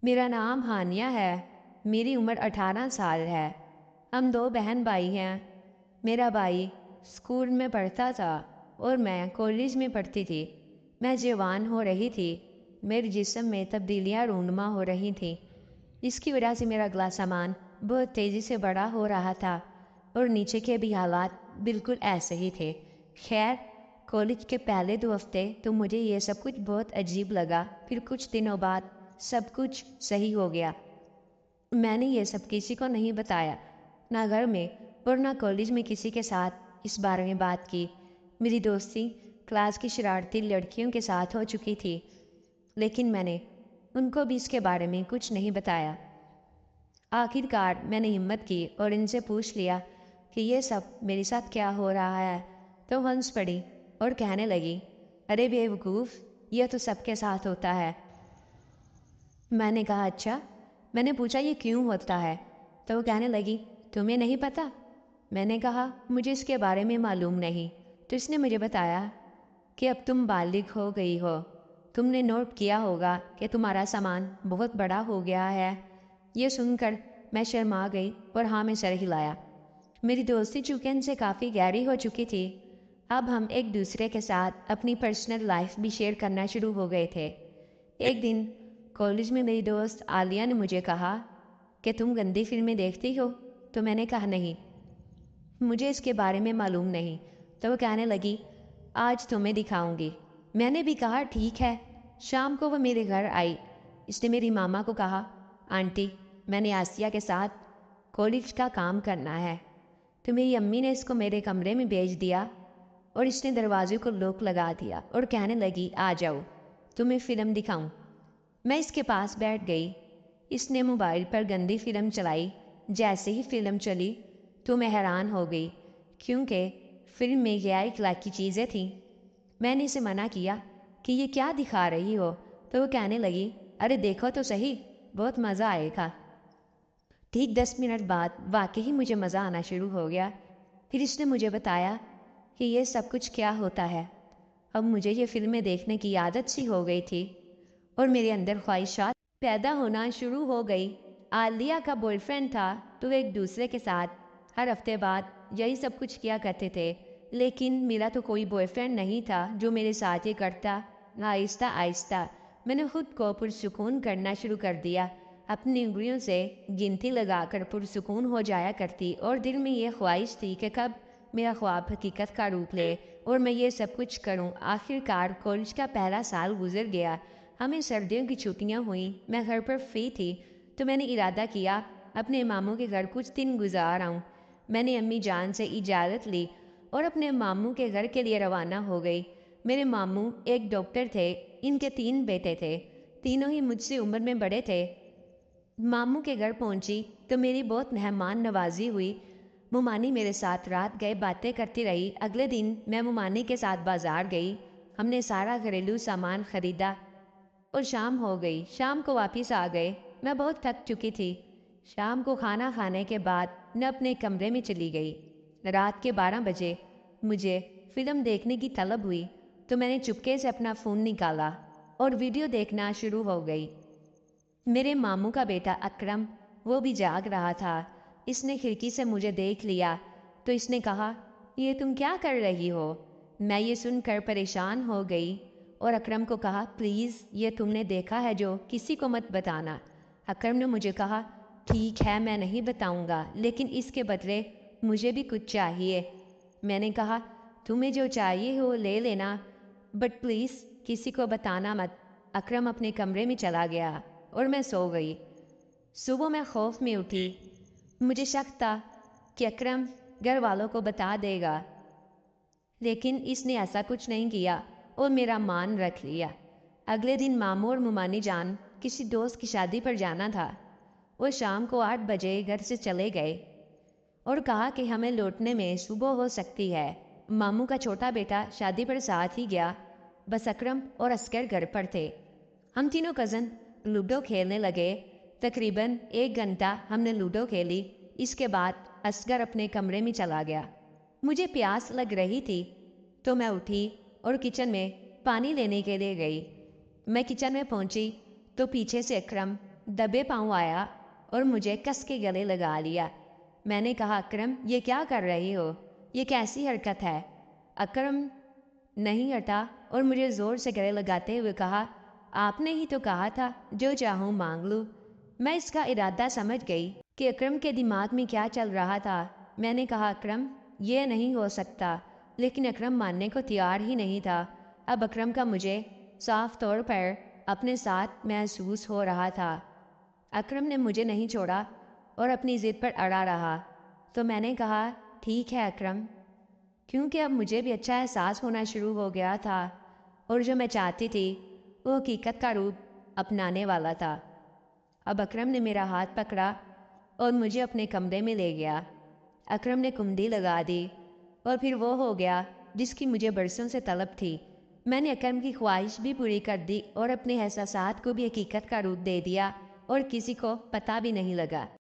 मेरा नाम हानिया है। मेरी उम्र 18 साल है। हम दो बहन भाई हैं। मेरा भाई स्कूल में पढ़ता था और मैं कॉलेज में पढ़ती थी। मैं जवान हो रही थी। मेरे जिस्म में तब्दीलियाँ रूनुमा हो रही थीं। इसकी वजह से मेरा अगला सामान बहुत तेज़ी से बड़ा हो रहा था और नीचे के भी हालात बिल्कुल ऐसे ही थे। खैर, कॉलेज के पहले 2 हफ्ते तो मुझे ये सब कुछ बहुत अजीब लगा। फिर कुछ दिनों बाद सब कुछ सही हो गया। मैंने ये सब किसी को नहीं बताया, ना घर में और ना कॉलेज में किसी के साथ इस बारे में बात की। मेरी दोस्ती क्लास की शरारती लड़कियों के साथ हो चुकी थी, लेकिन मैंने उनको भी इसके बारे में कुछ नहीं बताया। आखिरकार मैंने हिम्मत की और इनसे पूछ लिया कि ये सब मेरे साथ क्या हो रहा है, तो हंस पड़ी और कहने लगी, अरे बेवकूफ़, यह तो सबके साथ होता है। मैंने कहा, अच्छा। मैंने पूछा, ये क्यों होता है? तो वो कहने लगी, तुम्हें नहीं पता? मैंने कहा, मुझे इसके बारे में मालूम नहीं। तो इसने मुझे बताया कि अब तुम बालिग हो गई हो। तुमने नोट किया होगा कि तुम्हारा सामान बहुत बड़ा हो गया है। ये सुनकर मैं शर्मा गई और हाँ में सर हिलाया। मेरी दोस्ती चूंकि इनसे काफ़ी गहरी हो चुकी थी, अब हम एक दूसरे के साथ अपनी पर्सनल लाइफ भी शेयर करना शुरू हो गए थे। एक दिन कॉलेज में मेरी दोस्त आलिया ने मुझे कहा कि तुम गंदी फिल्में देखती हो? तो मैंने कहा, नहीं, मुझे इसके बारे में मालूम नहीं। तो वो कहने लगी, आज तुम्हें दिखाऊंगी। मैंने भी कहा, ठीक है। शाम को वो मेरे घर आई। इसने मेरी मामा को कहा, आंटी, मैंने आसिया के साथ कॉलेज का काम करना है। तो मेरी अम्मी ने इसको मेरे कमरे में भेज दिया और इसने दरवाजे को लॉक लगा दिया और कहने लगी, आ जाओ, तुम्हें फ़िल्म दिखाऊं। मैं इसके पास बैठ गई। इसने मोबाइल पर गंदी फिल्म चलाई। जैसे ही फिल्म चली तो मैं हैरान हो गई, क्योंकि फिल्म में गैर इखलाकी चीज़ें थीं। मैंने इसे मना किया कि ये क्या दिखा रही हो? तो वो कहने लगी, अरे देखो तो सही, बहुत मज़ा आएगा। ठीक 10 मिनट बाद वाकई मुझे मज़ा आना शुरू हो गया। फिर इसने मुझे बताया कि ये सब कुछ क्या होता है। अब मुझे ये फिल्में देखने की आदत सी हो गई थी और मेरे अंदर ख्वाहिशात पैदा होना शुरू हो गई। आलिया का बॉयफ्रेंड था, तो वे एक दूसरे के साथ हर हफ्ते बाद यही सब कुछ किया करते थे, लेकिन मेरा तो कोई बॉयफ्रेंड नहीं था जो मेरे साथ ये करता। आहिस्ता आहिस्ता मैंने खुद को पुरसुकून करना शुरू कर दिया। अपनी उंगलियों से गिनती लगाकर पुरसुकून हो जाया करती और दिल में ये ख्वाहिश थी कि कब मेरा ख्वाब हकीकत का रूप ले और मैं ये सब कुछ करूं। आखिरकार कॉलेज का पहला साल गुजर गया। हमें सर्दियों की छुट्टियां हुई। मैं घर पर फ्री थी, तो मैंने इरादा किया अपने मामू के घर कुछ दिन गुजार आऊं। मैंने अम्मी जान से इजाज़त ली और अपने मामू के घर के लिए रवाना हो गई। मेरे मामू एक डॉक्टर थे। इनके 3 बेटे थे। तीनों ही मुझसे उम्र में बड़े थे। मामू के घर पहुंची तो मेरी बहुत मेहमान नवाजी हुई। मुमानी मेरे साथ रात गए बातें करती रही। अगले दिन मैं मुमानी के साथ बाजार गई। हमने सारा घरेलू सामान खरीदा और शाम हो गई। शाम को वापस आ गए। मैं बहुत थक चुकी थी। शाम को खाना खाने के बाद मैं अपने कमरे में चली गई। रात के 12 बजे मुझे फिल्म देखने की तलब हुई, तो मैंने चुपके से अपना फ़ोन निकाला और वीडियो देखना शुरू हो गई। मेरे मामू का बेटा अकरम, वो भी जाग रहा था। इसने खिड़की से मुझे देख लिया तो इसने कहा, ये तुम क्या कर रही हो? मैं ये सुनकर परेशान हो गई और अकरम को कहा, प्लीज़, ये तुमने देखा है जो, किसी को मत बताना। अकरम ने मुझे कहा, ठीक है, मैं नहीं बताऊंगा, लेकिन इसके बदले मुझे भी कुछ चाहिए। मैंने कहा, तुम्हें जो चाहिए हो ले लेना, बट प्लीज़ किसी को बताना मत। अकरम अपने कमरे में चला गया और मैं सो गई। सुबह मैं खौफ में उठी। मुझे शक था कि अकरम घर वालों को बता देगा, लेकिन इसने ऐसा कुछ नहीं किया और मेरा मान रख लिया। अगले दिन मामू और मुमानी जान किसी दोस्त की शादी पर जाना था। वो शाम को 8 बजे घर से चले गए और कहा कि हमें लौटने में सुबह हो सकती है। मामू का छोटा बेटा शादी पर साथ ही गया। बस अकरम और अस्कर घर पर थे। हम तीनों कज़न लूडो खेलने लगे। तकरीबन 1 घंटा हमने लूडो खेली। इसके बाद असगर अपने कमरे में चला गया। मुझे प्यास लग रही थी, तो मैं उठी और किचन में पानी लेने के लिए गई। मैं किचन में पहुंची तो पीछे से अकरम دبے پاؤں آیا اور مجھے کس کے گلے لگا لیا۔ میں نے کہا اکرم یہ کیا کر رہی ہو، یہ کیسی حرکت ہے؟ اکرم نہیں ہٹا اور مجھے زور سے گلے لگاتے ہوئے کہا آپ نے ہی تو کہا تھا جو چاہوں مانگ لوں۔ میں اس کا ارادہ سمجھ گئی کہ اکرم کے دماغ میں کیا چل رہا تھا۔ میں نے کہا اکرم یہ نہیں ہو سکتا، لیکن اکرم ماننے کو تیار ہی نہیں تھا۔ اب اکرم کا مجھے صاف طور پر اپنے ساتھ محسوس ہو رہا تھا۔ اکرم نے مجھے نہیں چھوڑا اور اپنی ضد پر اڑا رہا، تو میں نے کہا ٹھیک ہے اکرم، کیونکہ اب مجھے بھی اچھا احساس ہونا شروع ہو گیا تھا اور جو میں چاہتی تھی وہ حقیقت کا روپ اپنانے والا تھا۔ اب اکرم نے میرا ہاتھ پکڑا اور مجھے اپنے کمرے میں لے گیا۔ اکرم نے کمڈی لگا دی اور پھر وہ ہو گیا جس کی مجھے برسوں سے طلب تھی۔ میں نے اکرم کی خواہش بھی پوری کر دی اور اپنے احساسات کو بھی حقیقت کا روپ دے دیا اور کسی کو پتہ بھی نہیں لگا۔